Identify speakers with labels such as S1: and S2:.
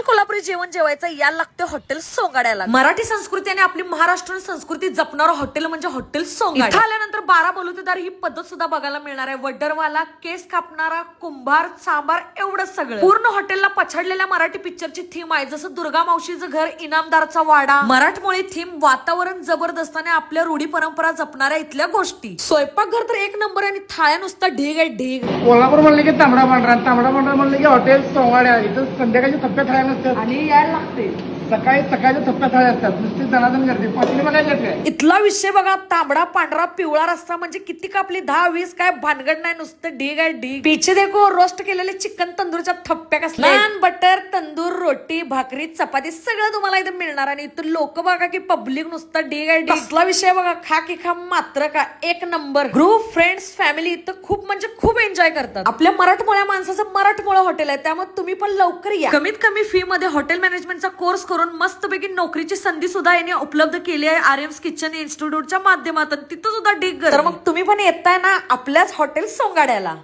S1: कोल्हापुरी जेवण जेवायचं याला लागते हॉटेल सोंगाड्याला। मराठी संस्कृती आणि आपली महाराष्ट्रीयन संस्कृती जपणारं हॉटेल म्हणजे हॉटेल सोंगाड। इथं आल्यानंतर 12 बलुतेदार ही पद्धत सुद्धा बघायला मिळणार आहे। वड्डरवाला, केस कापणारा, कुंभार, सांबार एवढं सगळं। पूर्ण हॉटेलला पछाडलेल्या मराठी पिक्चरची थीम आहे, जसं दुर्गा मावशीचं घर, इनामदारचा वाडा, मराठमोळी थीम, वातावरण जबरदस्त आणि आपल्या रूढी परंपरा जपणाऱ्या इथल्या गोष्टी। स्वयंपाकघर तर एक नंबर आणि थाळ्या नुसता ढीग आहे ढीग।
S2: कोल्हापूर म्हणले की तांबडा पांढरा, तांबडा पांढरा म्हणले की हॉटेल सोंगाड्या। इथं संध्याकाळची थप्प्या थाळ्या नसतात
S3: आणि यायला लागते।
S2: सकाळच्या थप्प्या थाळ्या असतात, नुसती जनादन गर्दी पाचली बघायला काय।
S1: इथला विषय बघा, तांबडा पांढरा पिवळा रस्ता म्हणजे किती कापली 10-20 काय भानगड नाही, नुसतं ढीग आहे ढीग। पीछे देखो रोस्ट केलेले चिकन तंदूरच्या थप्प्या कसल्या, नान, बटर, तंदूर, रोटी, भाकरी, चपाती सगळं तुम्हाला इथं मिळणार। आणि इथं लोक बघा की पब्लिक नुसतं ढीग आहे ढीग। असला विषय बघा, खा की खा मात्र का एक नंबर। ग्रुप, फ्रेंड्स, फॅमिली इथं खूप म्हणजे खूप एन्जॉय करतात। आपल्या मराठमोळ्या माणसाचं मराठमोळं हॉटेल आहे, त्यामुळे तुम्ही पण लवकर या। कमीत कमी फी मध्ये हॉटेल मॅनेजमेंटचा कोर्स करून मस्तपैकी नोकरीची संधी सुद्धा यांनी उपलब्ध केली आहे आर्यम्स किचन इन्स्टिट्यूटच्या माध्यमातून। तिथं सुद्धा ढीग। तर मग तुम्ही पण येताय ना आपल्याच हॉटेल सोंगाड्याला।